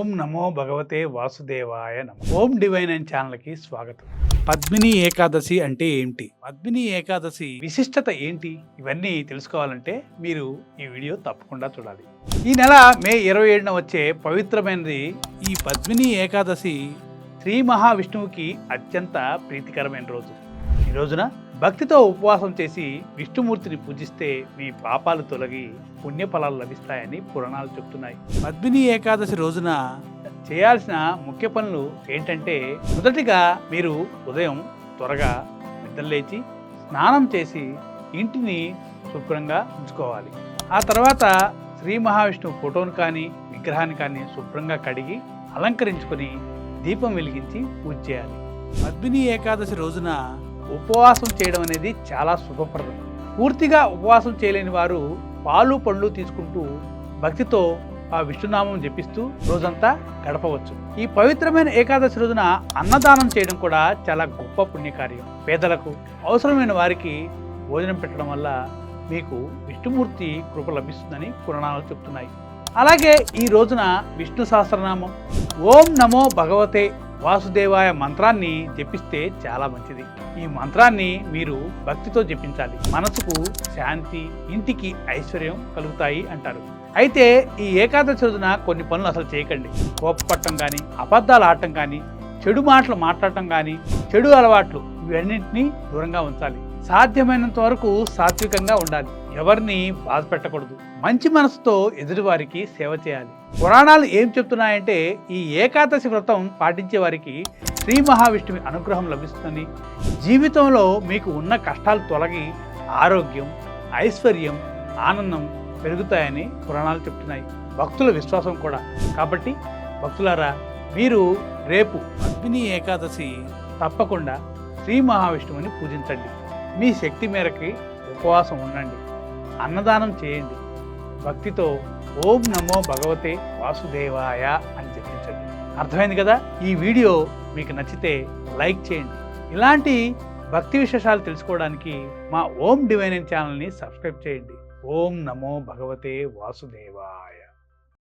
ఓం నమో భగవతే వాసుదేవాయ నమ. ఓం డివైన్ అండ్ ఛానల్కి స్వాగతం. పద్మిని ఏకాదశి అంటే ఏంటి, పద్మిని ఏకాదశి విశిష్టత ఏంటి, ఇవన్నీ తెలుసుకోవాలంటే మీరు ఈ వీడియో తప్పకుండా చూడాలి. ఈ నెల మే 27న వచ్చే పవిత్రమైనది ఈ పద్మిని ఏకాదశి. శ్రీ మహావిష్ణువుకి అత్యంత ప్రీతికరమైన రోజు. ఈ రోజున భక్తితో ఉపవాసం చేసి విష్ణుమూర్తిని పూజిస్తే మీ పాపాలు తొలగి పుణ్యఫలాలు లభిస్తాయని పురాణాలు చెప్తున్నాయి. పద్మిని ఏకాదశి రోజున చేయాల్సిన ముఖ్య పనులు ఏంటంటే, మొదటిగా మీరు ఉదయం త్వరగా నిద్రలేచి స్నానం చేసి ఇంటిని శుభ్రంగా ఉంచుకోవాలి. ఆ తర్వాత శ్రీ మహావిష్ణువు ఫోటోను కానీ విగ్రహాన్ని కానీ శుభ్రంగా కడిగి అలంకరించుకొని దీపం వెలిగించి పూజ చేయాలి. పద్మిని ఏకాదశి రోజున ఉపవాసం చేయడం అనేది చాలా శుభప్రదం. పూర్తిగా ఉపవాసం చేయలేని వారు పాలు పండ్లు తీసుకుంటూ భక్తితో ఆ విష్ణునామం జపిస్తూ రోజంతా గడపవచ్చు. ఈ పవిత్రమైన ఏకాదశి రోజున అన్నదానం చేయడం కూడా చాలా గొప్ప పుణ్యకార్యం. పేదలకు అవసరమైన వారికి భోజనం పెట్టడం వల్ల మీకు విష్ణుమూర్తి కృప లభిస్తుందని పురాణాలు చెప్తున్నాయి. అలాగే ఈ రోజున విష్ణు సహస్రనామం ఓం నమో భగవతే వాసుదేవాయ మంత్రాన్ని జపిస్తే చాలా మంచిది. ఈ మంత్రాన్ని మీరు భక్తితో జపించాలి. మనసుకు శాంతి, ఇంటికి ఐశ్వర్యం కలుగుతాయి అంటారు. అయితే ఈ ఏకాదశి రోజున కొన్ని పనులు అసలు చేయకండి. కోపపడటం కానీ, అబద్ధాలు ఆడటం కానీ, చెడు మాటలు మాట్లాడటం కానీ, చెడు అలవాట్లు ఇవన్నింటినీ దూరంగా ఉంచాలి. సాధ్యమైనంత వరకు సాత్వికంగా ఉండాలి. ఎవరిని బాధ పెట్టకూడదు. మంచి మనసుతో ఎదుటివారికి సేవ చేయాలి. పురాణాలు ఏం చెప్తున్నాయంటే, ఈ ఏకాదశి వ్రతం పాటించే వారికి శ్రీ మహావిష్ణువి అనుగ్రహం లభిస్తుందని, జీవితంలో మీకు ఉన్న కష్టాలు తొలగి ఆరోగ్యం, ఐశ్వర్యం, ఆనందం పెరుగుతాయని పురాణాలు చెప్తున్నాయి. భక్తుల విశ్వాసం కూడా. కాబట్టి భక్తులారా, మీరు రేపు పద్మిని ఏకాదశి తప్పకుండా శ్రీ మహావిష్ణువుని పూజించండి. మీ శక్తి మేరకి ఉపవాసం ఉండండి, అన్నదానం చేయండి, భక్తితో ఓం నమో భగవతే వాసుదేవాయ అని జపించండి. అర్థమైంది కదా? ఈ వీడియో మీకు నచ్చితే లైక్ చేయండి. ఇలాంటి భక్తి విశేషాలు తెలుసుకోవడానికి మా ఓం డివైన్ ఛానల్ని సబ్స్క్రైబ్ చేయండి. ఓం నమో భగవతే వాసుదేవాయ.